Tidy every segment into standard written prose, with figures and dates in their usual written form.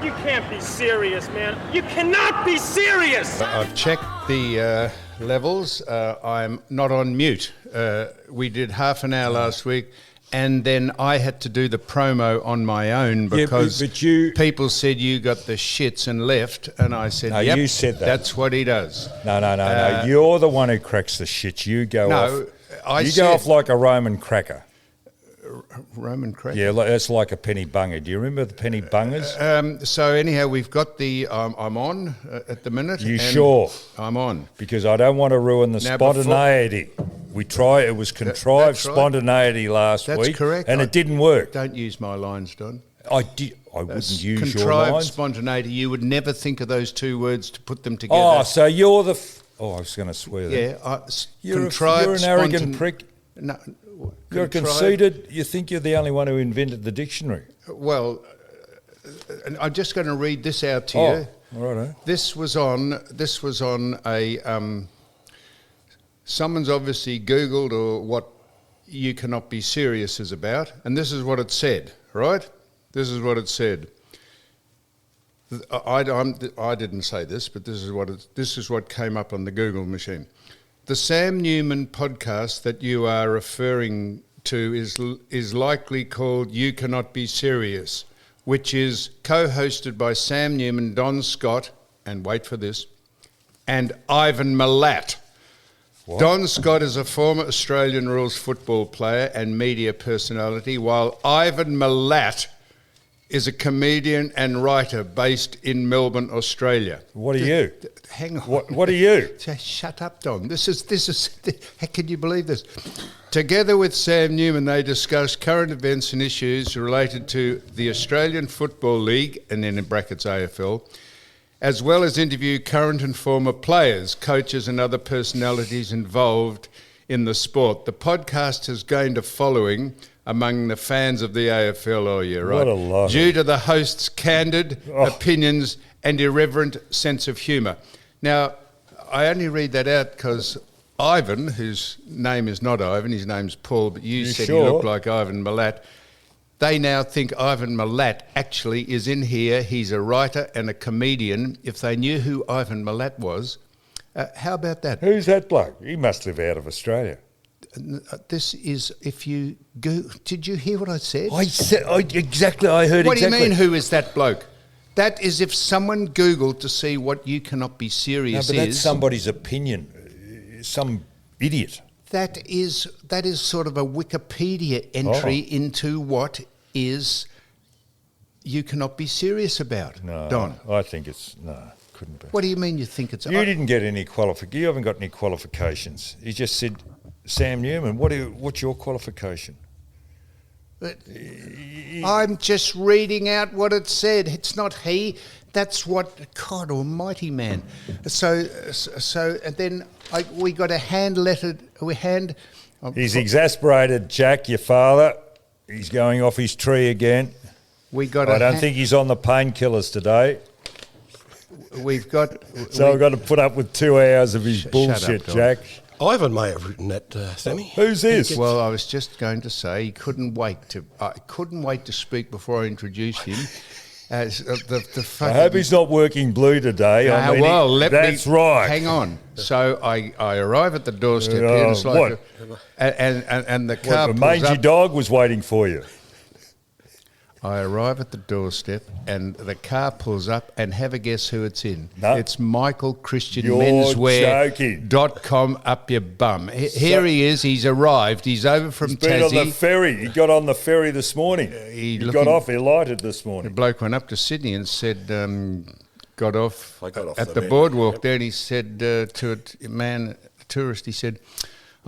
You can't be serious, man. You cannot be serious! I've checked the levels. I'm not on mute. We did half an hour last week, and then I had to do the promo on my own because people said you got the shits and left, and I said, no, yep, you said that. That's what he does. No. You're the one who cracks the shits. You go off. Go off like a Roman cracker. Roman cracker? Yeah, that's like a penny bunger. Do you remember the penny bungers? So anyhow, we've got the, I'm on at the minute. You sure? I'm on. Because I don't want to ruin the spontaneity. It was contrived spontaneity last week. That's correct. And it didn't work. Don't use my lines, Don. I wouldn't use your lines. Contrived spontaneity. You would never think of those two words to put them together. Oh, so you're the... I was going to swear there. Yeah. You're an arrogant prick. No. You're conceited. You think you're the only one who invented the dictionary. Well, I'm just going to read this out to you. All right. This was on a... someone's obviously Googled or what You Cannot Be Serious is about, and this is what it said, right? This is what it said. I didn't say this, but this is what came up on the Google machine. The Sam Newman podcast that you are referring to is likely called You Cannot Be Serious, which is co-hosted by Sam Newman, Don Scott, and wait for this, and Ivan Milat. What? Don Scott is a former Australian rules football player and media personality, while Ivan Milat is a comedian and writer based in Melbourne, Australia. What are you? Hang on. What are you? Shut up, Don. This is. How can you believe this? Together with Sam Newman, they discuss current events and issues related to the Australian Football League, and then in brackets AFL, as well as interview current and former players, coaches and other personalities involved in the sport. The podcast has gained a following among the fans of the AFL all year, right? What a lot. Due to the host's candid opinions and irreverent sense of humour. Now, I only read that out because Ivan, whose name is not Ivan, his name's Paul, but you said sure? He looked like Ivan Milat. They now think Ivan Milat actually is in here. He's a writer and a comedian. If they knew who Ivan Milat was, how about that? Who's that bloke? He must live out of Australia. This is, if you go... Did you hear what I said? Exactly, I heard what exactly. What do you mean, who is that bloke? That is if someone Googled to see what You Cannot Be Serious is... No, but that's somebody's opinion. Some idiot. That is sort of a Wikipedia entry into what is You Cannot Be Serious about. No, Don. I think it's... No, couldn't be. What do you mean you think it's... You didn't get any You haven't got any qualifications. You just said... Sam Newman, what's your qualification? I'm just reading out what it said. It's not he. That's what... God almighty, man. So and then we got a hand-lettered... He's exasperated, Jack, your father. He's going off his tree again. I don't think he's on the painkillers today. We've got... So I've got to put up with 2 hours of his bullshit, Jack. Ivan may have written that, Sammy. Who's this? Well, I was just going to say I couldn't wait to speak before I introduced him. As I hope he's not working blue today. That's right. Hang on. So I arrive at the doorstep here. And it's like and the car the pulls mangy up. dog was waiting for you. I arrive at the doorstep and the car pulls up and have a guess who it's in. No. It's Michael Christian You're Menswear.com up your bum. Here he is. He's arrived. He's over from He's Tassie. been on the ferry. He got on the ferry this morning. He got off. He alighted this The morning. bloke went up to Sydney and said, got off I got off at the the boardwalk there, and he said to a tourist, he said,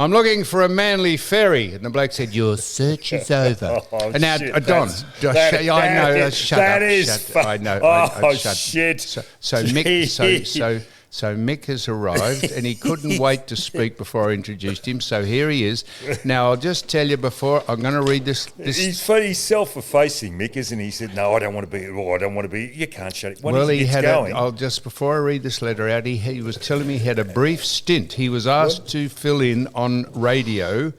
I'm looking for a Manly ferry. And the bloke said, your search is over. And now, shit, Don, I know, shut that up. Is I know. shit. So Mick has arrived, and he couldn't wait to speak before I introduced him. So here he is. Now, I'll just tell you before, I'm going to read this. He's self-effacing, Mick, isn't he? He said, no, I don't want to be. Oh, I don't want to be. You can't shut it. I'll just, before I read this letter out, he was telling me he had a brief stint. He was asked to fill in on radio.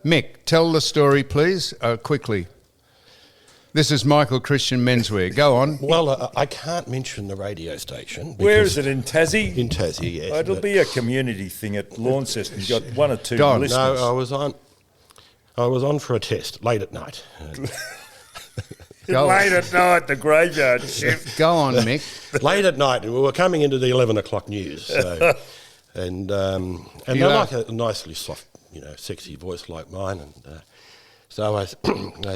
Mick, tell the story, please, quickly. This is Michael Christian Menswear. Go on. Well, I can't mention the radio station. Where is it, in Tassie? In Tassie, yes. Oh, it'll be a community thing at Launceston. You've got one or two Don. listeners. No, I was on for a test late at night. Go Late at night, the graveyard shift. Go on, Mick. Late at night, and we were coming into the 11 o'clock news. So, and they like a nicely soft, sexy voice like mine. And so I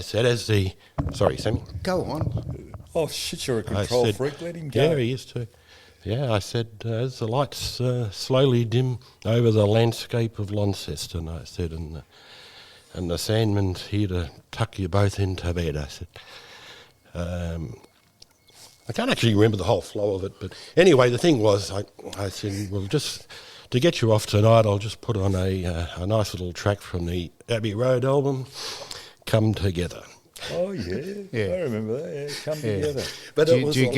said, sorry, Sammy. Go on. Oh, shit, you're a control freak. Let him go. Yeah, he is too. Yeah, I said, as the lights slowly dim over the landscape of Launceston, I said, and the Sandman's here to tuck you both into bed, I said. I can't actually remember the whole flow of it, but anyway, the thing was, I said, well, just to get you off tonight, I'll just put on a nice little track from the Abbey Road album, Come Together. Oh yeah, I remember that. Yeah, Come Together. But do you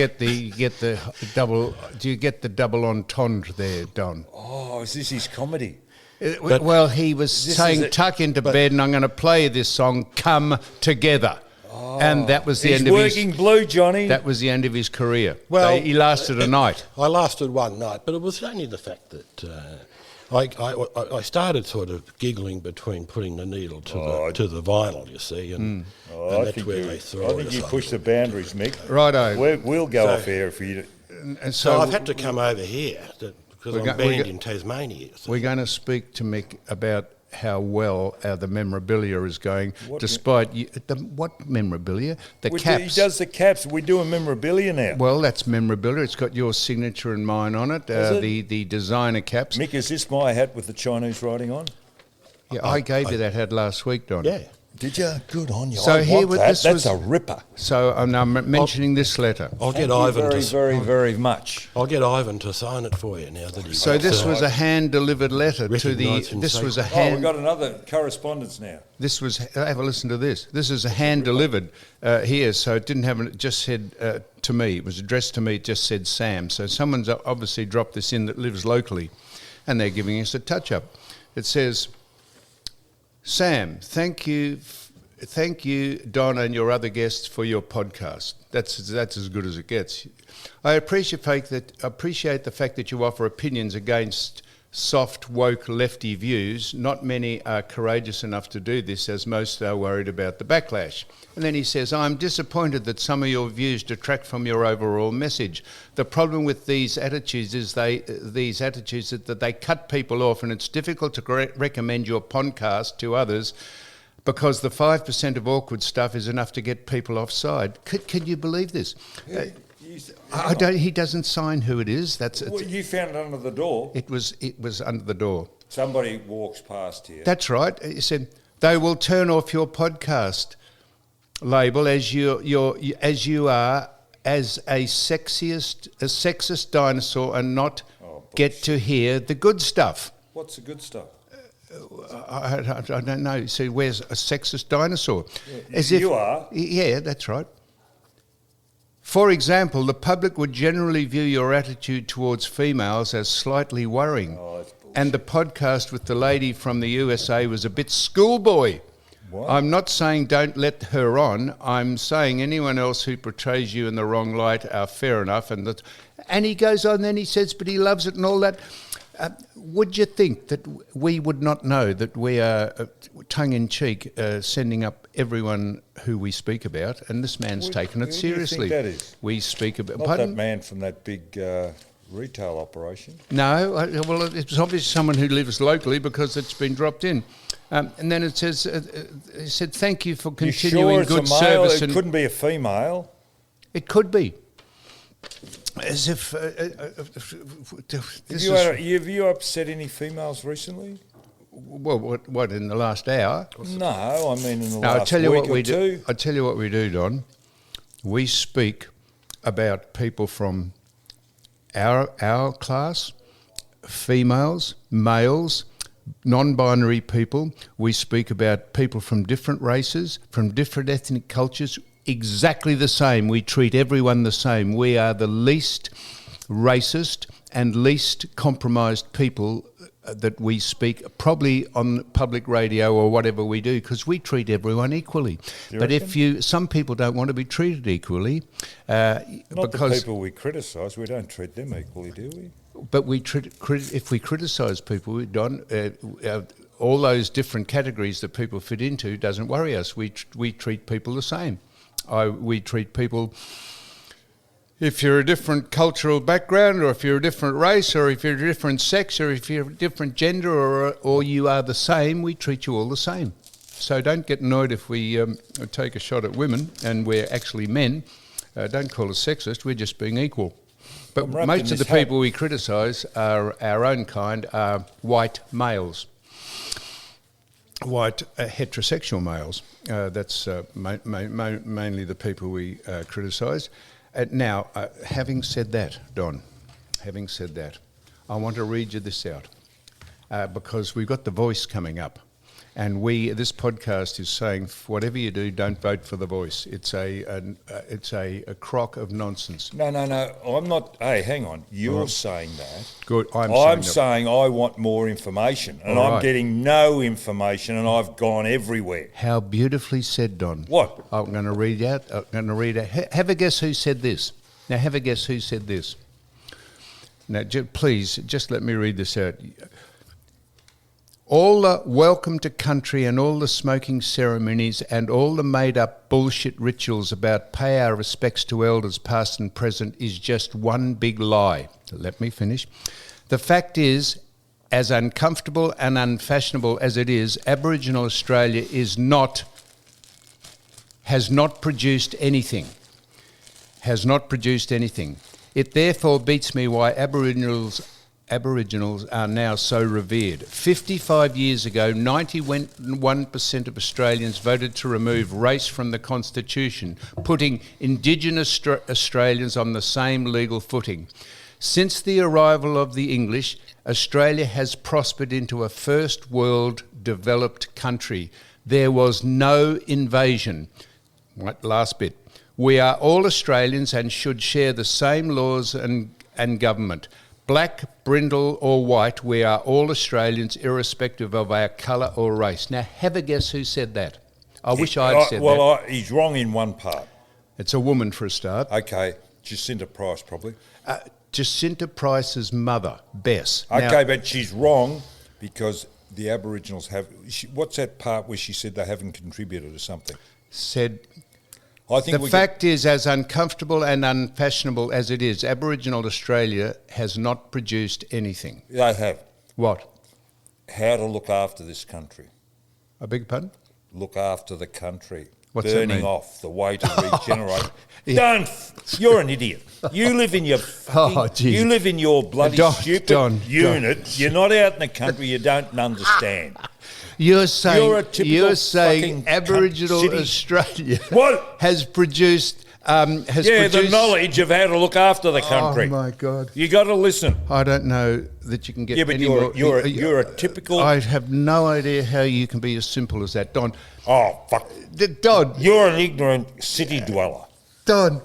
get the double entendre there, Don? Oh, is this his comedy? Well, he was saying, tuck into bed, and I'm going to play this song, Come Together. Oh, and that was the end of his... He's working blue, Johnny. That was the end of his career. Well, he lasted a night. I lasted one night, but it was only the fact that I started sort of giggling between putting the needle to the vinyl, you see, and that's where they throw it. I think you push the boundaries, Mick. Righto. We'll go off air if you... And so I've had to come over here because I'm banned in Tasmania. So. We're going to speak to Mick about how well the memorabilia is going, despite what memorabilia? The caps. He does the caps. We're doing memorabilia now. Well, that's memorabilia. It's got your signature and mine on it. The designer caps. Mick, is this my hat with the Chinese writing on? Yeah, I gave you that hat last week, Don. Yeah. Did you? Good on you. So that's a ripper. So I'm now mentioning this letter. I'll get Ivan very much. I'll get Ivan to sign it for you now that he's... So this was a hand-delivered letter to the... This was a hand... Oh, we've got another correspondence now. This was... Have a listen to this. This is a hand-delivered here, so it didn't have... It just said to me. It was addressed to me. It just said Sam. So someone's obviously dropped this in that lives locally, and they're giving us a touch-up. It says... Sam, thank you, Don, and your other guests for your podcast. That's as good as it gets. I appreciate the fact that you offer opinions against soft, woke, lefty views. Not many are courageous enough to do this, as most are worried about the backlash. And then he says, I'm disappointed that some of your views detract from your overall message. The problem with these attitudes is that they cut people off, and it's difficult to recommend your podcast to others because the 5% of awkward stuff is enough to get people offside. Can you believe this? He doesn't sign who it is. You found it under the door. It was under the door. Somebody walks past here. That's right. He said they will turn off your podcast label as you are as a sexist dinosaur and not get to hear the good stuff. What's the good stuff? I don't know. So where's a sexist dinosaur? You are. Yeah, that's right. For example, the public would generally view your attitude towards females as slightly worrying. And the podcast with the lady from the USA was a bit schoolboy. What? I'm not saying don't let her on. I'm saying anyone else who portrays you in the wrong light are fair enough. And he goes on, then he says, but he loves it and all that. Would you think that we would not know that we are, tongue-in-cheek, sending up everyone who we speak about? And this man's taken it seriously. Who do you think that is? We speak about... Not that man from that big retail operation. No, well, it's obviously someone who lives locally because it's been dropped in. And then it says, it said, thank you for continuing good service. It couldn't be a female. It could be. As if... have you upset any females recently? Well, what in the last hour? No, I mean in the last week or two. I tell you what we do, Don. We speak about people from our class, females, males, non-binary people. We speak about people from different races, from different ethnic cultures, exactly the same. We treat everyone the same. We are the least racist and least compromised people that we speak probably on public radio or whatever we do, because we treat everyone equally. But some people don't want to be treated equally. Not the people we criticise, we don't treat them equally, do we? But if we criticise people, Don, all those different categories that people fit into doesn't worry us. We treat people the same. We treat people, if you're a different cultural background, or if you're a different race, or if you're a different sex, or if you're a different gender, or you are the same, we treat you all the same. So don't get annoyed if we take a shot at women and we're actually men. Don't call us sexist, we're just being equal. But most of the people we criticise are our own kind, are white males. White heterosexual males. That's mainly the people we criticise. Now, having said that, Don, I want to read you this out because we've got The Voice coming up, and this podcast is saying, whatever you do, don't vote for The Voice. It's a crock of nonsense. No, I'm not. Hey, hang on. You're saying that. Good. I'm saying I want more information, and I'm getting no information, and I've gone everywhere. How beautifully said, Don. What? I'm going to read out. Have a guess who said this. Now, have a guess who said this. Now, please, just let me read this out. All the welcome to country and all the smoking ceremonies and all the made-up bullshit rituals about pay our respects to elders past and present is just one big lie. Let me finish. The fact is, as uncomfortable and unfashionable as it is, Aboriginal Australia has not produced anything. It therefore beats me why Aboriginals are now so revered. 55 years ago, 91% of Australians voted to remove race from the Constitution, putting Indigenous Australians on the same legal footing. Since the arrival of the English, Australia has prospered into a first world developed country. There was no invasion. Right, last bit. We are all Australians and should share the same laws and government. Black, brindle or white, we are all Australians irrespective of our colour or race. Now, have a guess who said that? I wish I'd said that. Well, he's wrong in one part. It's a woman for a start. Okay, Jacinta Price probably. Jacinta Price's mother, Bess. Okay, but she's wrong because the Aboriginals have... what's that part where she said they haven't contributed or something? The fact is, as uncomfortable and unfashionable as it is, Aboriginal Australia has not produced anything. They have. What? How to look after this country. I beg your pardon? Look after the country. What's that mean? Burning off the way to regenerate. Don't. You're an idiot. You live in your you live in your bloody stupid unit. You're not out in the country. You don't understand. You're saying Aboriginal Australia has produced the knowledge of how to look after the country. Oh my God! You got to listen. I don't know that you can get. Yeah, but you're a typical. I have no idea how you can be as simple as that, Don. Oh fuck, Don! You're an ignorant city dweller, Don.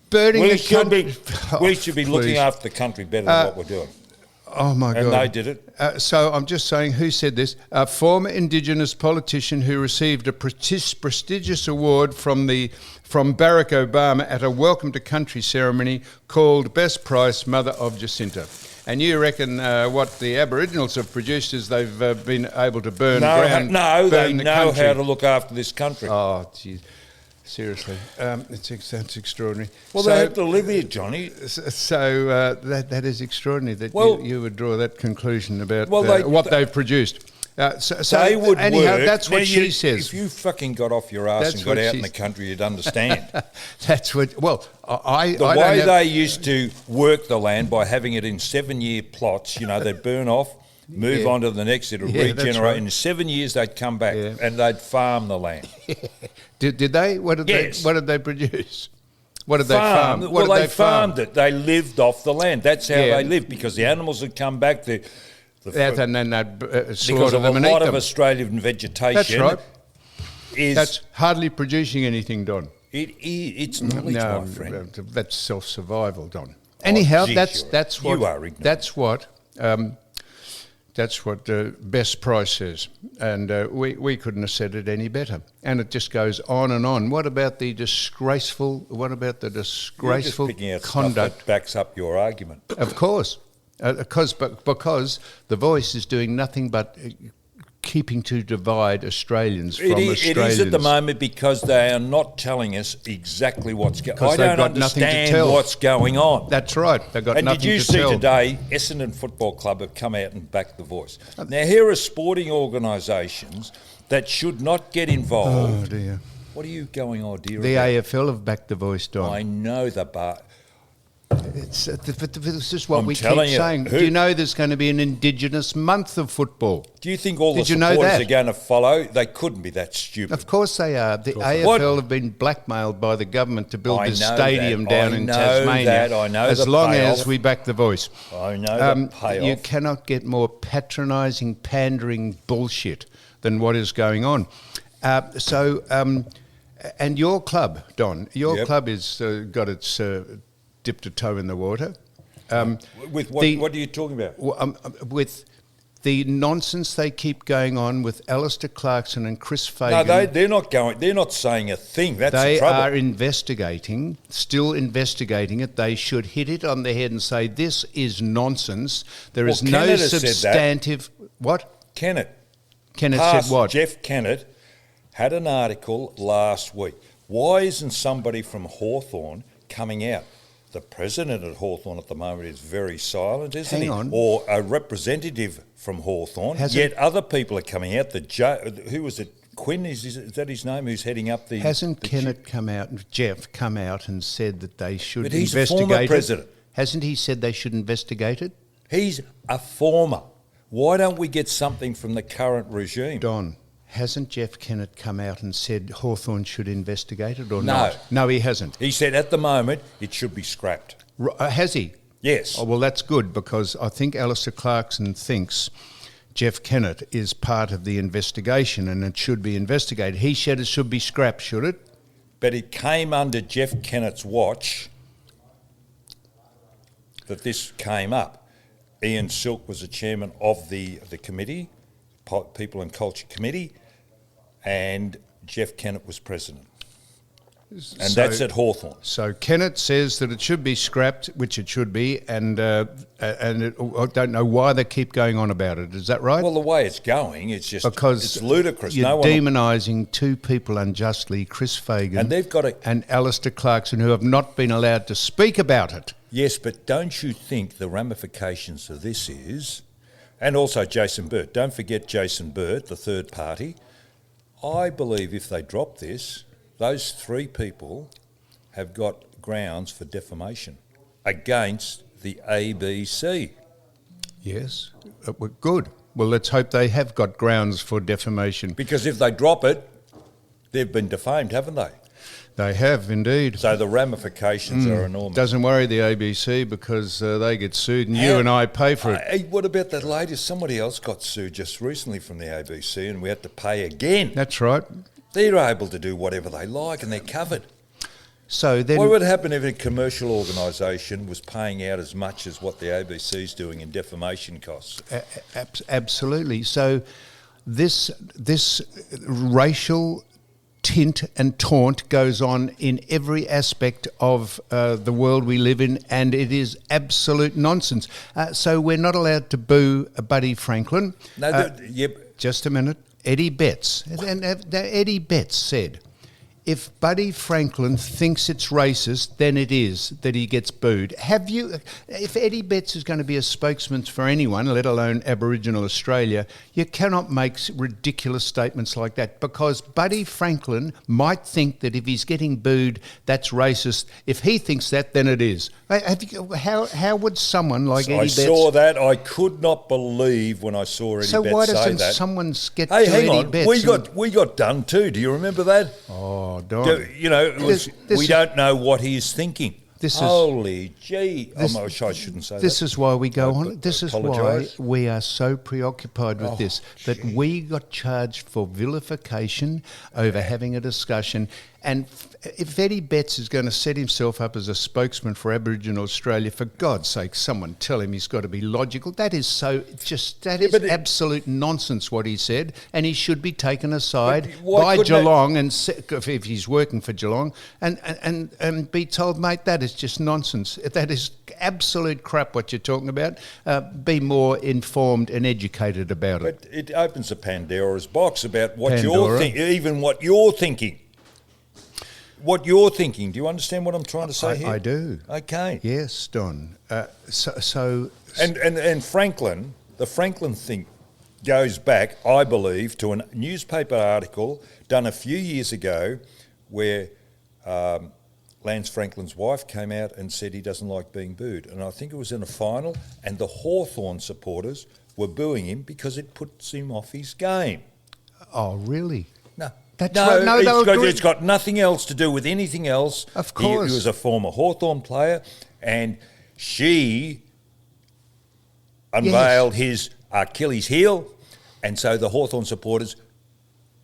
Burning we should be looking after the country better than what we're doing. Oh my God! And they did it. So I'm just saying, who said this? A former Indigenous politician who received a prestigious award from Barack Obama at a Welcome to Country ceremony, called Bess Price, mother of Jacinta. And you reckon what the Aboriginals have produced is they've been able to burn ground? No, they know how to look after this country. Oh, geez. Seriously, that's extraordinary. Well, they have to live here, Johnny. So that is extraordinary that you would draw that conclusion about what they've produced. So they would anyhow, work. That's what she says. If you fucking got off your ass and got out in the country, you'd understand. That's what. Well, the way they used to work the land by having it in 7-year plots. They'd burn off. Move on to the next, it'll regenerate. Right. In 7 years, they'd come back and they'd farm the land. Did they? What did they produce? What did they farm? They farmed it. They lived off the land. That's how they lived, because the animals had come back. And then they'd because of a lot of Australian vegetation. That's right. That's hardly producing anything, Don. It's knowledge, my friend. That's self-survival, Don. Anyhow, that's what. You are ignorant. That's what. That's what Bess Price says, and we couldn't have said it any better. And it just goes on and on. What about the disgraceful? What about the disgraceful You're just picking out conduct? stuff that backs up your argument. Of course, because the Voice is doing nothing but keeping to divide Australians from Australians. It is at the moment because they are not telling us exactly what's going on. I don't understand what's going on. That's right. They've got nothing to tell. And did you see today, Essendon Football Club have come out and backed the Voice. Now, here are sporting organisations that should not get involved. Oh, dear. What are you going, oh, dear? The AFL have backed the Voice, Don. I know that, but... This is what we keep saying. Do you know there's going to be an Indigenous month of football? Do you think all the supporters are going to follow? They couldn't be that stupid. Of course they are. The AFL have been blackmailed by the government to build this stadium down in Tasmania. I know as long as we back the Voice. I know the payoff. You cannot get more patronising, pandering bullshit than what is going on. And your club, Don, club is got its... dipped a toe in the water. With what? What are you talking about? With the nonsense they keep going on with Alistair Clarkson and Chris Fagan. No, they're not going. They're not saying a thing. That's the trouble. They are investigating, still investigating it. They should hit it on the head and say this is nonsense. There is no substantive. What? Kennett said what? Jeff Kennett had an article last week. Why isn't somebody from Hawthorn coming out? The president at Hawthorn at the moment is very silent, isn't he? On. Or a representative from Hawthorn. Yet other people are coming out. Who was it? Quinn, is that his name? Who's heading up the... Hasn't Kennett come out, Jeff, come out and said that they should investigate it? But he's a former president. Hasn't he said they should investigate it? He's a former. Why don't we get something from the current regime? Don, hasn't Jeff Kennett come out and said Hawthorn should investigate it or not? No, he hasn't. He said at the moment it should be scrapped. Has he? Yes. Oh, well, that's good because I think Alistair Clarkson thinks Jeff Kennett is part of the investigation and it should be investigated. He said it should be scrapped, should it? But it came under Jeff Kennett's watch that this came up. Ian Silk was the chairman of the committee, People and Culture Committee, and Jeff Kennett was president. And that's at Hawthorn. So Kennett says that it should be scrapped, which it should be, and I don't know why they keep going on about it. Is that right? Well, the way it's going, it's just because it's ludicrous. You're demonising two people unjustly, Chris Fagan and Alistair Clarkson, who have not been allowed to speak about it. Yes, but don't you think the ramifications of this is... And also Jason Burt. Don't forget Jason Burt, the third party. I believe if they drop this, those three people have got grounds for defamation against the ABC. Yes, good. Well, let's hope they have got grounds for defamation. Because if they drop it, they've been defamed, haven't they? They have, indeed. So the ramifications are enormous. Doesn't worry the ABC because they get sued and you and I pay for it. Hey, what about that lady? Somebody else got sued just recently from the ABC and we had to pay again. That's right. They're able to do whatever they like and they're covered. So then, what would happen if a commercial organisation was paying out as much as what the ABC's doing in defamation costs? Absolutely. So this racial tint and taunt goes on in every aspect of the world we live in, and it is absolute nonsense. So we're not allowed to boo Buddy Franklin. No, Just a minute. Eddie Betts. And Eddie Betts said, if Buddy Franklin thinks it's racist, then it is that he gets booed. If Eddie Betts is going to be a spokesman for anyone, let alone Aboriginal Australia, you cannot make ridiculous statements like that because Buddy Franklin might think that if he's getting booed, that's racist. If he thinks that, then it is. How would someone like Eddie Betts... I saw that. I could not believe when I saw Eddie Betts say that. So why doesn't someone get to Eddie Betts? We got done too. Do you remember that? Oh, Don. You know, we don't know what he's thinking. Holy gee. I shouldn't say that. This is why we go on. This is why we are so preoccupied with this, that we got charged for vilification over having a discussion. if Eddie Betts is going to set himself up as a spokesman for Aboriginal Australia, for God's sake, someone tell him he's got to be logical. That is absolute nonsense what he said, and he should be taken aside by Geelong if he's working for Geelong and be told, mate, that is just nonsense. That is absolute crap what you're talking about. Be more informed and educated about it. But it opens a Pandora's box about what you're thinking, even what you're thinking. What you're thinking. Do you understand what I'm trying to say here? I do. Okay. Yes, Don. And Franklin, the Franklin thing goes back, I believe, to a newspaper article done a few years ago where Lance Franklin's wife came out and said he doesn't like being booed. And I think it was in a final, and the Hawthorn supporters were booing him because it puts him off his game. Oh, really? No. It's got nothing else to do with anything else. Of course. He was a former Hawthorn player, and she unveiled his Achilles heel, and so the Hawthorn supporters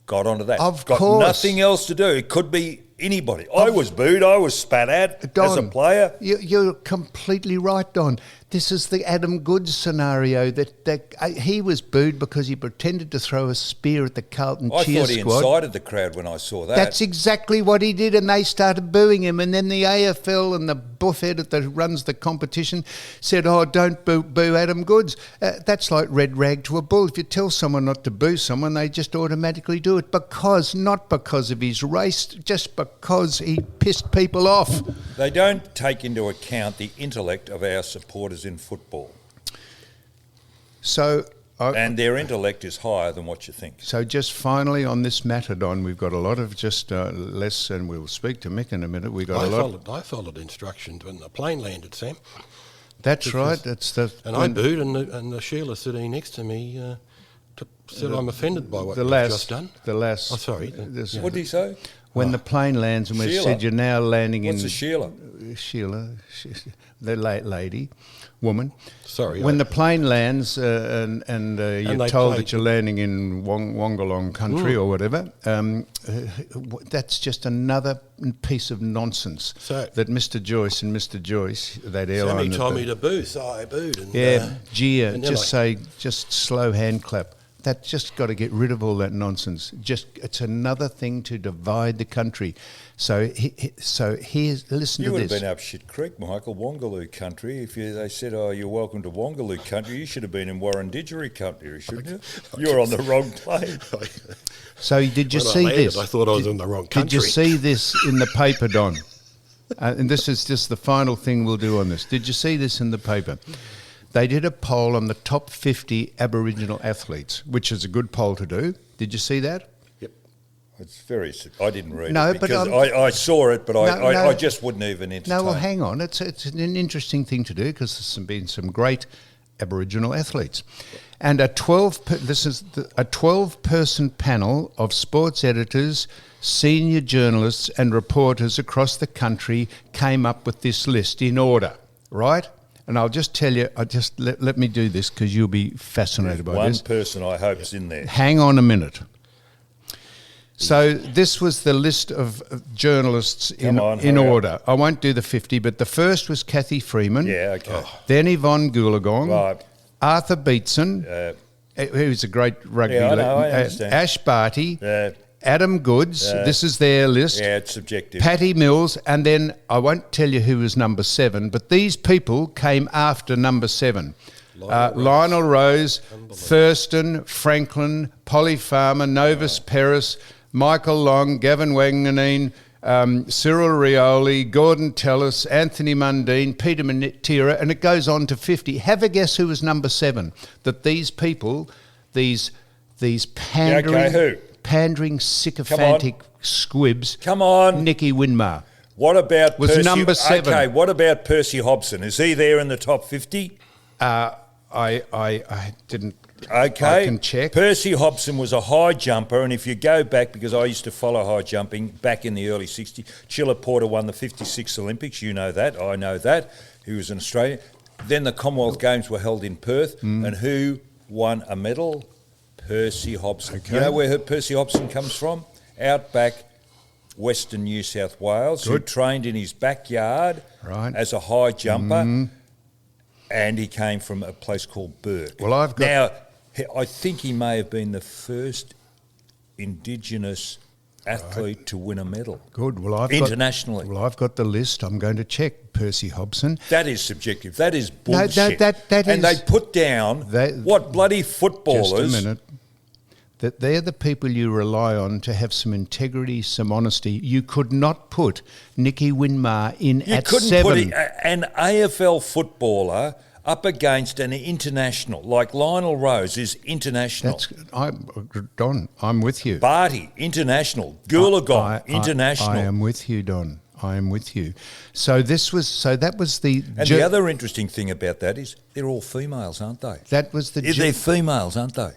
got onto that. Of got course. Nothing else to do. It could be anybody. I was booed. I was spat at Don, as a player. You're completely right, Don. This is the Adam Goods scenario that he was booed because he pretended to throw a spear at the Carlton cheer squad. I thought he incited the crowd when I saw that. That's exactly what he did, and they started booing him. And then the AFL and the buffhead that runs the competition said, "Oh, don't boo Adam Goods." That's like red rag to a bull. If you tell someone not to boo someone, they just automatically do it not because of his race, just because he pissed people off. They don't take into account the intellect of our supporters in football. And their intellect is higher than what you think. So just finally on this matter, Don, we've got a lot of less, and we'll speak to Mick in a minute. I followed instructions when the plane landed, Sam. That's right. I booed, and the Sheila sitting next to me said I'm offended by what you've just done. Oh, sorry. What did he say? When the plane lands and we said you're now landing What's in... a Sheila? Sheila, the lady, woman. Sorry. When the plane lands and you're told that you're landing in Wongalong country or whatever, that's just another piece of nonsense that Mr. Joyce, that airline... Sammy told me to boo, so I booed. And just slow hand clap. That's just got to get rid of all that nonsense. It's another thing to divide the country. So here's, listen to this. You would have been up shit creek, Michael, Wongaloo country. If they said, "Oh, you're welcome to Wongaloo country," you should have been in Warrendidgery country, shouldn't you? You're on the wrong plane. So did you see this? I thought I was in the wrong country. Did you see this in the paper, Don? And this is just the final thing we'll do on this. Did you see this in the paper? They did a poll on the top 50 Aboriginal athletes, which is a good poll to do. Did you see that? Yep. It's very... I didn't read it because I saw it, but I just wouldn't even entertain. No, well, hang on. It's an interesting thing to do because there's been some great Aboriginal athletes. And a 12-person panel of sports editors, senior journalists and reporters across the country came up with this list in order, right? And I'll just tell you, let me do this because you'll be fascinated by this. One person I hope is in there. Hang on a minute. So this was the list of journalists in order. I won't do the 50, but the first was Kathy Freeman. Yeah, okay. Then Yvonne Goolagong. Right. Arthur Beetson, who's a great rugby I understand. Ash Barty. Adam Goods, this is their list. Yeah, it's subjective. Patty Mills, and then I won't tell you who was number 7, but these people came after number 7. Lionel Rose, Thurston, Franklin, Polly Farmer, Novus Peris, Michael Long, Gavin Wanganeen, Cyril Rioli, Gordon Tellis, Anthony Mundine, Peter Manitira, and it goes on to 50. Have a guess who was number 7? That these people, these pandering... pandering, sycophantic squibs. Come on. Nicky Winmar. What about was Percy? Number 7. Okay, what about Percy Hobson? Is he there in the top 50? I didn't. Okay. I can check. Percy Hobson was a high jumper, and if you go back, because I used to follow high jumping back in the early 60s, Chilla Porter won the 56 Olympics. You know that. I know that. He was an Australian. Then the Commonwealth Games were held in Perth, and who won a medal? Percy Hobson. Okay. You know where Percy Hobson comes from? Outback Western New South Wales, who trained in his backyard as a high jumper, and he came from a place called Bourke. Well, now, I think he may have been the first Indigenous athlete to win a medal. Good. Well, internationally. I've got the list. I'm going to check Percy Hobson. That is subjective. That is bullshit. That and is, they put down what bloody footballers. Just a minute. That they're the people you rely on to have some integrity, some honesty. You could not put Nicky Winmar in at 7. You couldn't put an AFL footballer up against an international, like Lionel Rose is international. Don, I'm with you. Barty, international. Goolagong, international. I am with you, Don. I am with you. So that was the... And the other interesting thing about that is they're all females, aren't they? That was the... They're females, aren't they?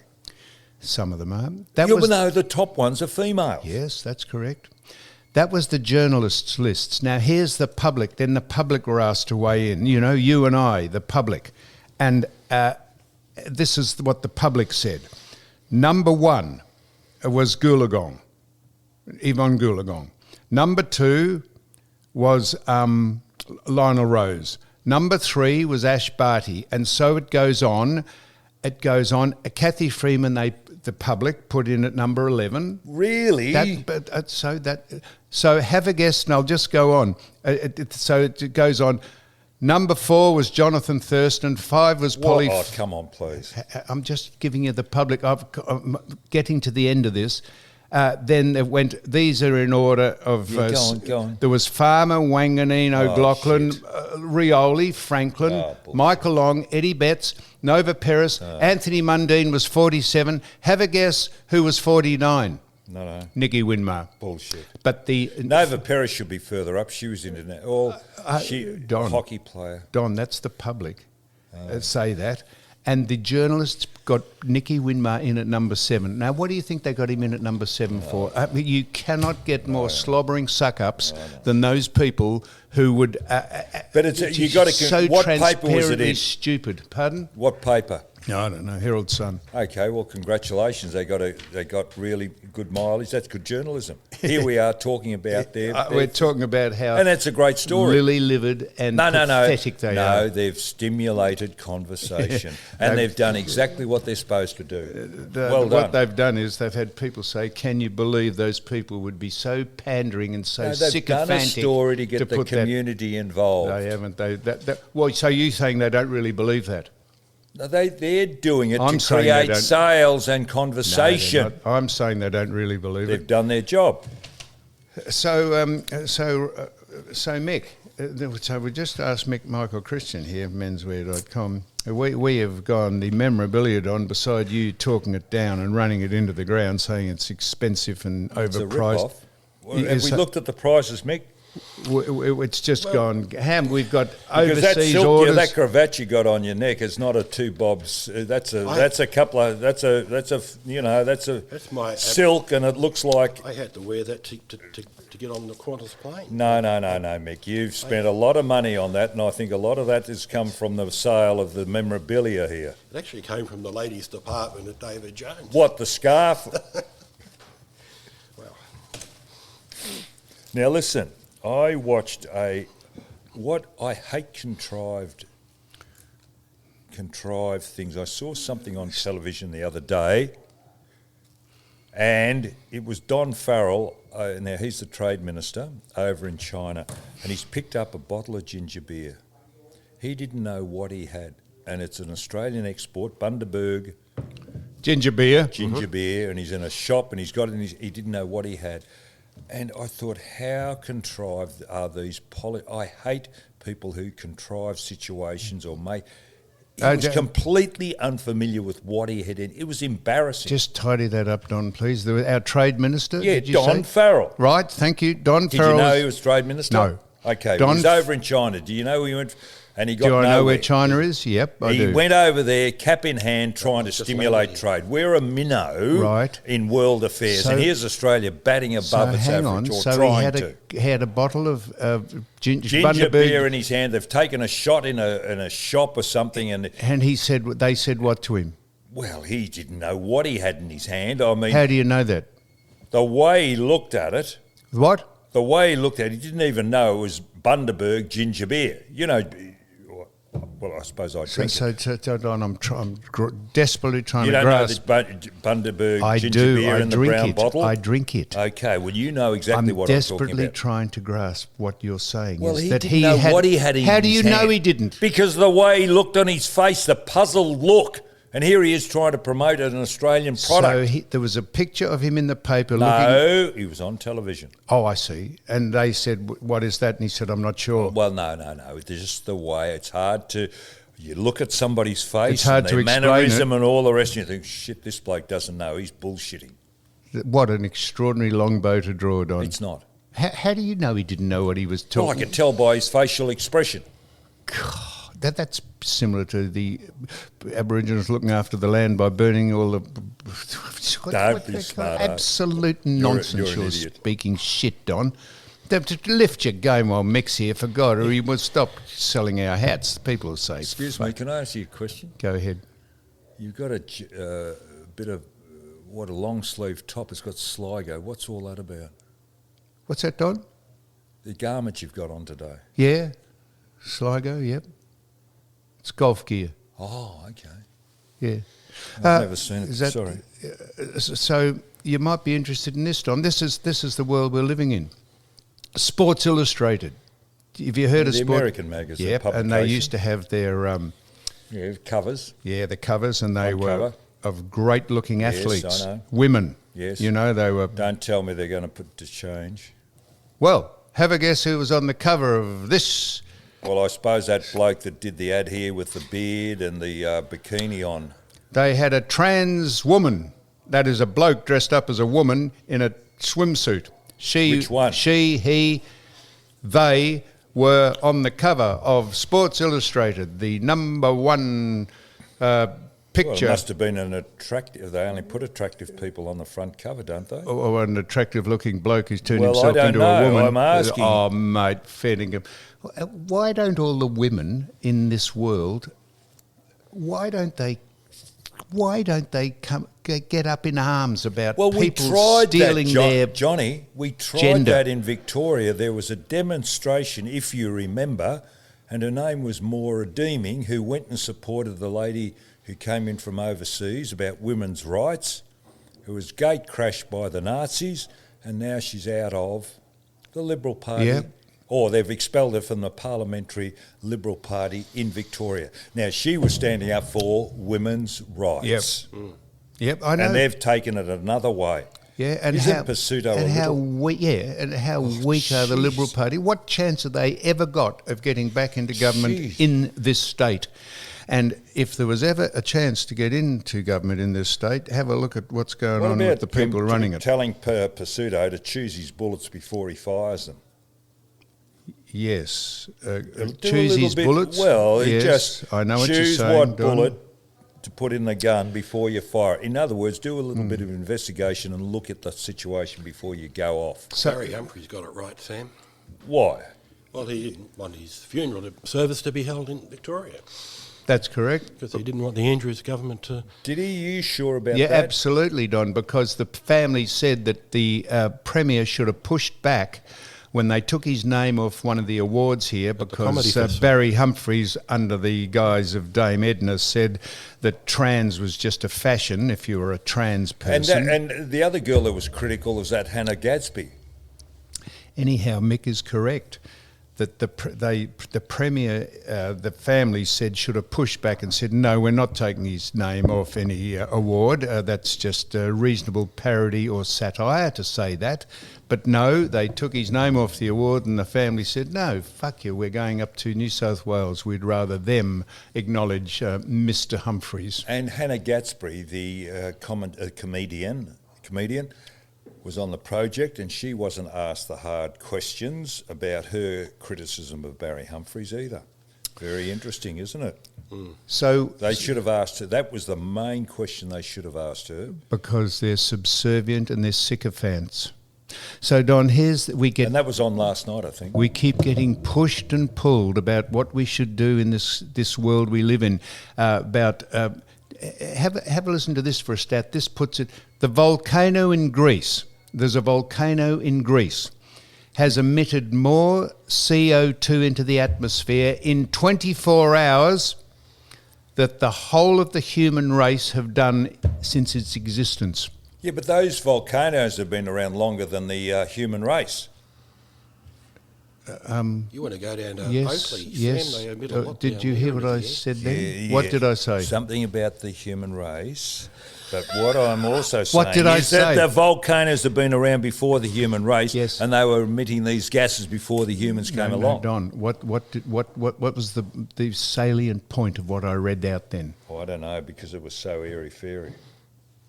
Some of them are. No, the top ones are females. Yes, that's correct. That was the journalists' lists. Now, here's the public. Then the public were asked to weigh in. You know, you and I, the public. And this is what the public said. Number 1 was Goolagong, Yvonne Goolagong. Number 2 was Lionel Rose. Number 3 was Ash Barty. And so it goes on. It goes on. Kathy Freeman, the public put in at number 11. Really? So have a guess, and I'll just go on. So it goes on. Number 4 was Jonathan Thurston. 5 was Polly. Oh, come on, please. I'm just giving you the public. I'm getting to the end of this. Then it went. These are in order of. Go on. There was Farmer, Wanganeen, O'Loughlin, Rioli, Franklin, Michael Long, Eddie Betts, Nova Peris, Anthony Mundine was 47. Have a guess who was 49? No. Nicky Winmar. Bullshit. But the Nova Peris should be further up. She was international. A hockey player. Don, that's the public. Say that. And the journalists got Nicky Winmar in at number 7. Now, what do you think they got him in at number 7 for? I mean, you cannot get more slobbering suck-ups than those people who would... but you got to... So what paper was it in? Stupid. Pardon? What paper? No, I don't know. Herald Sun. Okay, well, congratulations. They got really good mileage. That's good journalism. Here we are talking about we're talking about how... And that's a great story. Lily-livered and pathetic they are. No, they've stimulated conversation. And they've done exactly what they're supposed to do. Well done. What they've done is they've had people say, can you believe those people would be so pandering and so sycophantic? They've done a story to get the community involved. They haven't. Well, so you're saying they don't really believe that? No, they're doing it to create sales and conversation. No, I'm saying they don't really believe They've done their job. So Mick, so we just asked Mick Michael Christian here, menswear.com. We have gone the memorabilia, Don, beside you talking it down and running it into the ground, saying it's expensive and overpriced. It's a rip-off. Have we looked at the prices, Mick? It's just gone ham. We've got overseas orders. That cravat you got on your neck is not a 2 bobs. That's a silk, and it looks like I had to wear that to get on the Qantas plane. No, Mick. You've spent a lot of money on that, and I think a lot of that has come from the sale of the memorabilia here. It actually came from the ladies' department at David Jones. What, the scarf? Well, now listen. I watched what I hate contrived things. I saw something on television the other day, and it was Don Farrell. Now he's the trade minister over in China, and he's picked up a bottle of ginger beer. He didn't know what he had, and it's an Australian export, Bundaberg. Ginger beer, and he's in a shop, and he's got it in he didn't know what he had. And I thought, how contrived are these I hate people who contrive situations or make... He was completely unfamiliar with what he had in. It was embarrassing. Just tidy that up, Don, please. Our trade minister? Yeah, Don Farrell. Right, thank you. Don Farrell. Did you know he was trade minister? No. Okay, he's over in China. Do you know where he went... And he got Do I know where China is? Yep, I do. He went over there, cap in hand, trying to stimulate trade. We're a minnow in world affairs, and here's Australia batting above its average, or trying to. He had a bottle of ginger beer in his hand. They've taken a shot in a shop or something, and they said what to him? Well, he didn't know what he had in his hand. I mean, how do you know that? The way he looked at it. What? The way he looked at it, he didn't even know it was Bundaberg ginger beer. You know, well, I suppose I drink it. So Don, I'm desperately trying You to don't know grasp. this Bundaberg ginger beer in the brown bottle? I drink it. Okay, well, you know exactly what I'm talking about. I'm desperately trying to grasp what you're saying. Well, is he that didn't know what he had in his How do you know hand. he didn't? Because the way he looked on his face, the puzzled look. And here he is trying to promote an Australian product. So there was a picture of him in the paper looking... No, he was on television. Oh, I see. And they said, what is that? And he said, I'm not sure. Well, no. It's just the way. It's hard to... You look at somebody's face It's hard and to their explain mannerism it. and all the rest, and you think, shit, this bloke doesn't know. He's bullshitting. What an extraordinary long bow to draw, Don. It's not. How do you know he didn't know what he was talking? Well, I could tell by his facial expression. God, that's similar to the Aboriginals looking after the land by burning all the... Don't be smart. Absolute nonsense. You're an You're idiot. speaking shit, Don. To lift your game while Mick's here, for God, or he will stop selling our hats. People will say... Excuse me, can I ask you a question? Go ahead. You've got a bit of, a long sleeve top. It's got Sligo. What's all that about? What's that, Don? The garment you've got on today. Yeah. Sligo, yep. It's golf gear. Oh, okay. Yeah. I've never seen it. Sorry. So you might be interested in this, Don. This is the world we're living in. Sports Illustrated. Have you heard of the Sport? American magazine? Yep, and they used to have their covers. Yeah, the covers, and they On were cover. of great-looking athletes. Yes, I know. Women. Yes. You know, they were... Don't tell me they're going to put to change. Well, have a guess who was on the cover of this... Well, I suppose that bloke that did the ad here with the beard and the bikini on. They had a trans woman. That is a bloke dressed up as a woman in a swimsuit. Which one? She, he, they were on the cover of Sports Illustrated, the number one picture. Well, it must have been an attractive... They only put attractive people on the front cover, don't they? Or an attractive-looking bloke who's turned Well, himself I don't into know. a woman. I'm asking. Oh, mate, Fettingham. Why don't all the women in this world... Why don't they get up in arms about people stealing their Johnny, we tried gender. that in Victoria. There was a demonstration, if you remember, and her name was Maura Deeming, who went and supported the lady who came in from overseas about women's rights, who was gate crashed by the Nazis, and now she's out of the Liberal Party. Yep. Or they've expelled her from the Parliamentary Liberal Party in Victoria. Now, she was standing up for women's rights. Yep. Yep, I know. And they've taken it another way. Yeah, and Isn't how Pasuto and a how little... weak? Yeah, and how weak are the jeez. Liberal Party? What chance have they ever got of getting back into government Jeez. in this state? And if there was ever a chance to get into government in this state, have a look at what's going What on about with the people him running it. telling Pasuto to choose his bullets before he fires them? Yes, Do a choose little his bit- bullets. Well, yes, just I know what you're choose saying. what Don. bullet to put in the gun before you fire. In other words, do a little bit of investigation and look at the situation before you go off. Barry Humphries got it right, Sam. Why? Well, he didn't want his funeral service to be held in Victoria That's correct. because he didn't want the Andrews government to... Did he? You sure about Yeah, that? absolutely, Don, because the family said that the Premier should have pushed back when they took his name off one of the awards here Comedy because Festival. Barry Humphries, under the guise of Dame Edna, said that trans was just a fashion if you were a trans person. And the other girl that was critical was that Hannah Gadsby. Anyhow, Mick is correct that the Premier, the family said, should have pushed back and said, no, we're not taking his name off any award. That's just a reasonable parody or satire to say that. But no, they took his name off the award and the family said, no, fuck you, we're going up to New South Wales. We'd rather them acknowledge Mr. Humphries. And Hannah Gadsby, the comedian, was on the project, and she wasn't asked the hard questions about her criticism of Barry Humphries either. Very interesting, isn't it? So They should have asked her. That was the main question they should have asked her. because they're subservient and they're sycophants. So Don, And that was on last night, I think. we keep getting pushed and pulled about what we should do in this world we live in. Have a listen to this for a stat. This puts it: the volcano in Greece. There's a volcano in Greece. has emitted more CO2 into the atmosphere in 24 hours that the whole of the human race have done since its existence. Yeah, but those volcanoes have been around longer than the human race. You want to go down to Yes, Oakley? yes. Sam, they emit a lot Did down you hear there what in I the air. said then? Yeah, What yeah. did I say? Something about the human race. But what I'm also saying What did I is that say? the volcanoes have been around before the human race, Yes. and they were emitting these gases before the humans came along. Don, what was the salient point of what I read out then? Oh, I don't know, because it was so airy-fairy.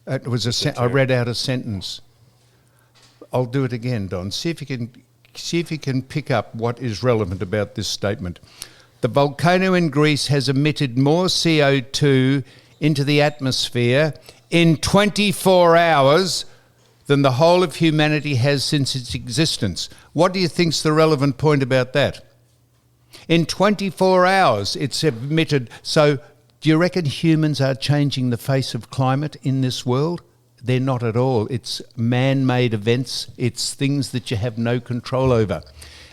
It was I read out a sentence. I'll do it again, Don. See if you can pick up what is relevant about this statement. The volcano in Greece has emitted more CO2 into the atmosphere in 24 hours than the whole of humanity has since its existence. What do you think's the relevant point about that? In 24 hours it's emitted. So do you reckon humans are changing the face of climate in this world? They're not at all. It's man-made events. It's things that you have no control over.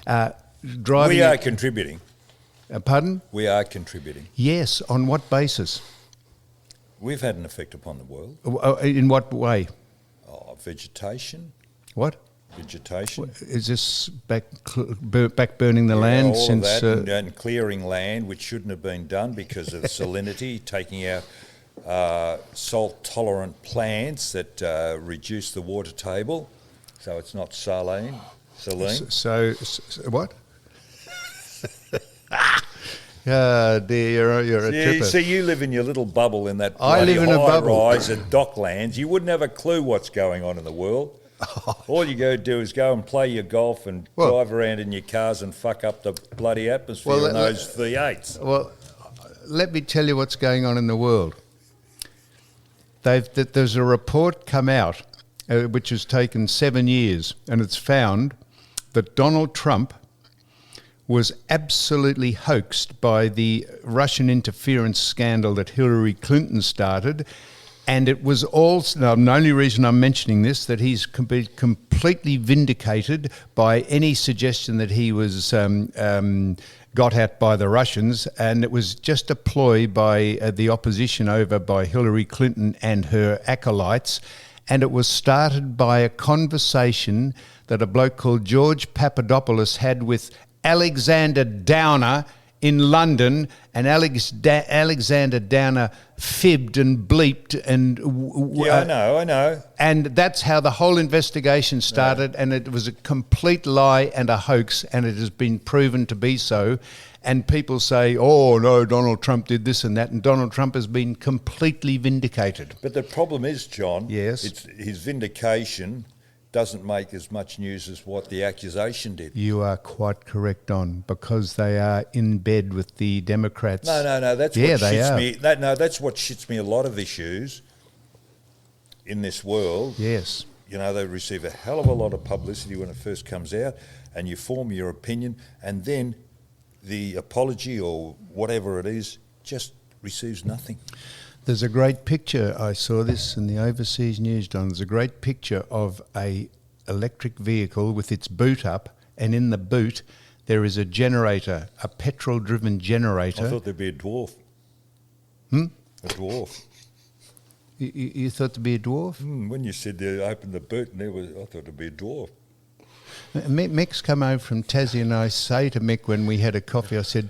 We are contributing. Pardon? We are contributing. Yes. On what basis? We've had an effect upon the world. In what way? Oh, vegetation. What? Vegetation. Is this back burning the land all since? Of that and clearing land, which shouldn't have been done because of salinity, taking out salt-tolerant plants that reduce the water table, so it's not saline. So what? Ah, dear, you're a tripper. So you live in your little bubble in that I live in a bubble. high-rise at Docklands. You wouldn't have a clue what's going on in the world. All you go do is go and play your golf and drive around in your cars and fuck up the bloody atmosphere in those V8s. Well, let me tell you what's going on in the world. There's a report come out which has taken 7 years, and it's found that Donald Trump was absolutely hoaxed by the Russian interference scandal that Hillary Clinton started. And it was all, now the only reason I'm mentioning this, that he's been completely vindicated by any suggestion that he was got at by the Russians, and it was just a ploy by the opposition over by Hillary Clinton and her acolytes. And it was started by a conversation that a bloke called George Papadopoulos had with Alexander Downer in London, and Alexander Downer fibbed and bleeped and I know. And that's how the whole investigation started, and it was a complete lie and a hoax, and it has been proven to be so. And people say, oh no, Donald Trump did this and that, and Donald Trump has been completely vindicated. But the problem is, John, yes, it's his vindication doesn't make as much news as what the accusation did. You are quite correct, Don, because they are in bed with the Democrats. No. That's what shits me. That's what shits me. A lot of issues in this world. Yes. You know, they receive a hell of a lot of publicity when it first comes out, and you form your opinion, and then the apology or whatever it is just receives nothing. There's a great picture, I saw this in the overseas news, Don. There's a great picture of a electric vehicle with its boot up, and in the boot there is a generator, a petrol-driven generator. I thought there'd be a dwarf. A dwarf. You thought there'd be a dwarf? When you said they opened the boot, and I thought it'd be a dwarf. Mick's come home from Tassie, and I say to Mick when we had a coffee, I said,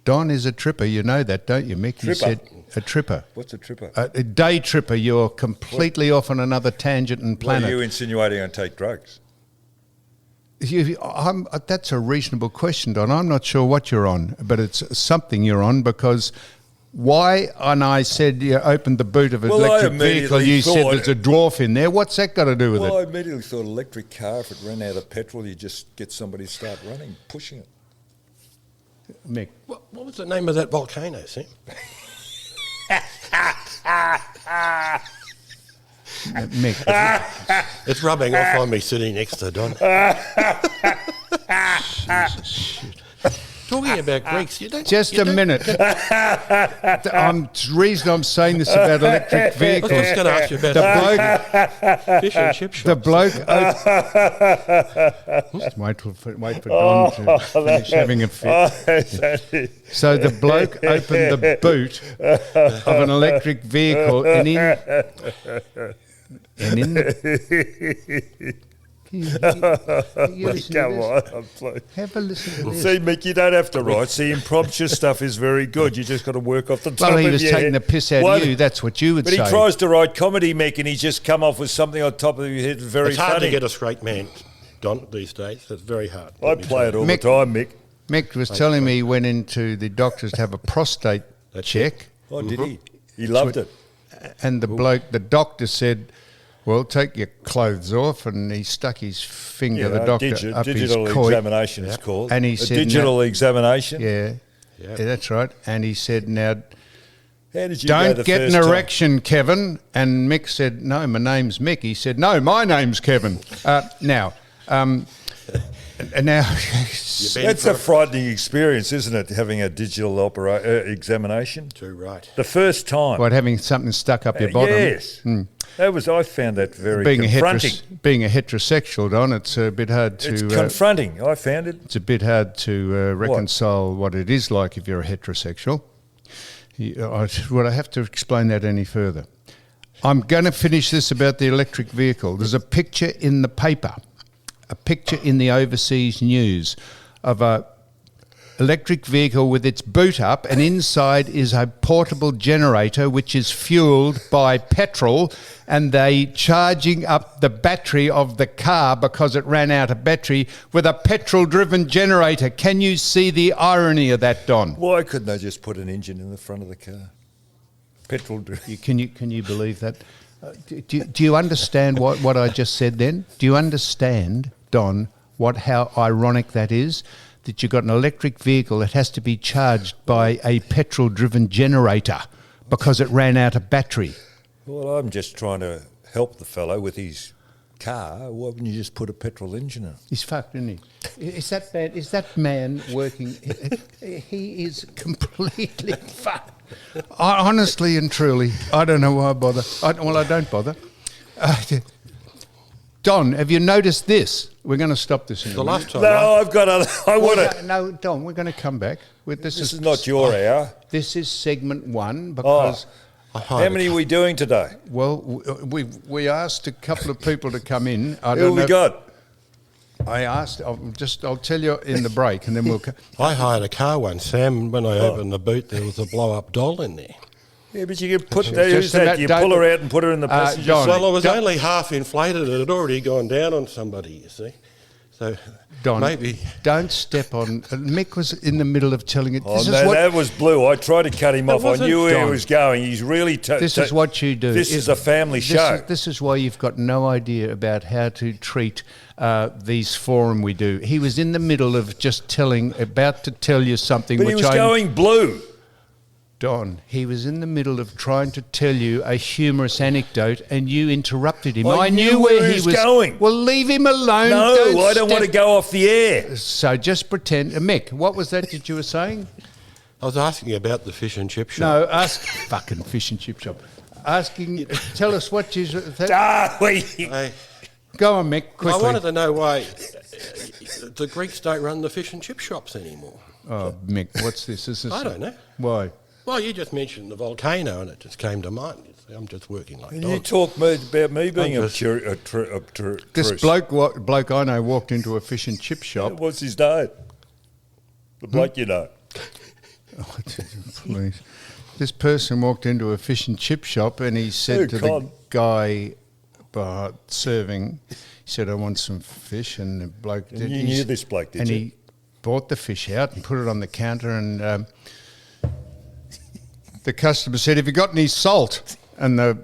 Don is a tripper. You know that, don't you, Mick? Tripper? He said, a tripper. What's a tripper? A day tripper. You're completely off on another tangent and planet. What are you insinuating I take drugs? That's a reasonable question, Don. I'm not sure what you're on, but it's something you're on, because why, and I said you opened the boot of an electric vehicle, you said there's a dwarf in there. What's that got to do with it? Well, I immediately thought electric car, if it ran out of petrol, you just get somebody to start running, pushing it. Mick. What was the name of that volcano, Sam? Mick. It's rubbing off on me sitting next to Don. Jesus, shit. Talking about Greeks, you don't... Just a minute. The reason I'm saying this about electric vehicles. I was going to ask you about fish and chip shops. The bloke. Just wait for Don to finish having a fit. So the bloke opened the boot of an electric vehicle, and in the. Come on, please. Have a listen to this. See, Mick, you don't have to write. See, impromptu stuff is very good. You just got to work off the top Well, he of was your taking head. the piss out of you. That's what you would say. But he tries to write comedy, Mick, and he's just come off with something on top of your head. Very It's hard funny. to get a straight man, Don, these days. It's very hard. I play it all Mick- the time, Mick. Mick was telling me he went into the doctors to have a prostate check, Oh, did he? He loved it. and the doctor said, "Well, take your clothes off," and he stuck his finger, the doctor, up digital his coit. examination, it's called. And he a said, digital examination. Yeah, that's right. And he said, "Now, How did you go don't the get an first time? erection, Kevin." And Mick said, "No, my name's Mick." He said, "No, my name's Kevin." Now, That's a frightening experience, isn't it? Having a digital examination. Too right. The first time. what, having something stuck up your bottom? Yes. I found that very Being confronting. being a heterosexual, Don, it's a bit hard to. It's confronting. I found it. It's a bit hard to reconcile what it is like if you're a heterosexual. Would I have to explain that any further? I'm going to finish this about the electric vehicle. There's a picture in the paper, a picture in the overseas news of a electric vehicle with its boot up, and inside is a portable generator which is fueled by petrol, and they charging up the battery of the car because it ran out of battery with a petrol-driven generator. Can you see the irony of that, Don? Why couldn't they just put an engine in the front of the car? Petrol driven. Can you believe that? Do you understand what I just said then? Do you understand, Don, how ironic that is? That you've got an electric vehicle that has to be charged by a petrol-driven generator because it ran out of battery. Well, I'm just trying to help the fellow with his car. Why wouldn't you just put a petrol engine in? He's fucked, isn't he? Is that bad? Is that man working? He is completely fucked. Honestly and truly, I don't know why I bother. I don't bother. Don, have you noticed this? We're going to stop this in a The minute. last time. No, right? I've got other. I want to. No, Don, we're going to come back. This This is not your hour. This is segment one because, How many are we doing today? well, we asked a couple of people to come in. I Who don't we know. got? I asked. I'll tell you in the break, and then we'll. I hired a car once, Sam. When I opened the boot, there was a blow-up doll in there. Yeah, but you can put Just who's that? about You don't- pull her out and put her in the passenger John. seat. Well, it was Don- only half inflated. It had already gone down on somebody, you see. So Don, maybe... don't step on. Mick was in the middle of telling it. Oh, This no, is what. that was blue. I tried to cut him off. I wasn't knew where Don. he was going. He's really... This is what you do. This is a family show. This is why you've got no idea about how to treat these forum we do. He was in the middle of just about to tell you something, But he which was going blue. Don, he was in the middle of trying to tell you a humorous anecdote, and you interrupted him. I knew where he was going. Well, leave him alone. No, I don't want to step- go off the air. So just pretend. Mick, what was that you were saying? I was asking about the fish and chip shop. No, ask fucking fish and chip shop. Asking, tell us what you. Hey, Go on, Mick, quickly. I wanted to know why the Greeks don't run the fish and chip shops anymore. Oh, Mick, what's this? This is. I don't know. Why? Well, you just mentioned the volcano and it just came to mind. You see, I'm just working like You Don. talk about me being I'm a just- This bloke I know walked into a fish and chip shop. What's his name? The bloke you know. Oh, please. This person walked into a fish and chip shop and he said to the guy serving, he said, "I want some fish," and the bloke And you knew this bloke, did and you? he bought the fish out and put it on the counter, and the customer said, "Have you got any salt?" And the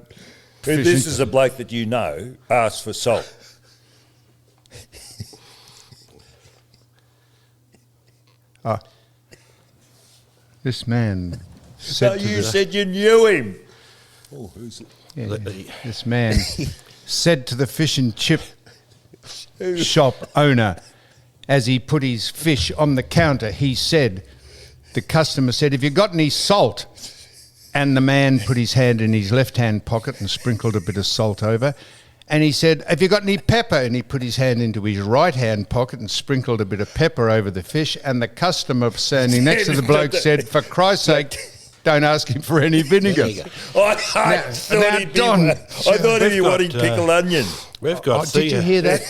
fish This and- is a bloke that you know asked for salt. this man So said to you the, said you knew him. Oh, who's it? yeah, this man said to the fish and chip shop owner, as he put his fish on the counter, the customer said, "Have you got any salt?" And the man put his hand in his left-hand pocket and sprinkled a bit of salt over. And he said, "Have you got any pepper?" And he put his hand into his right-hand pocket and sprinkled a bit of pepper over the fish. And the customer standing next to the bloke said, "For Christ's sake, don't ask him for any vinegar." I thought he'd be wanting pickled onions. We've got did you hear that?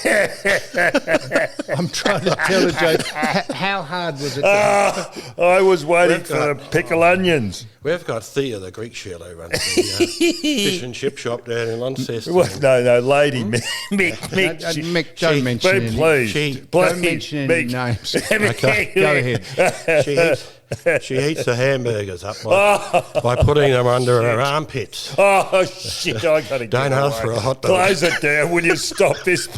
I'm trying to tell a joke. How hard was it? I was waiting for pickled onions. We've got Thea, the Greek shell, who runs the fish and chip shop down in Launceston. Well, no, lady, Mick. Mick, don't mention any. Please, don't mention any names. Okay, go ahead. She eats the hamburgers up by putting them under her armpits. Oh, shit, I got to Don't ask for a hot dog. Close it down. Will you stop this,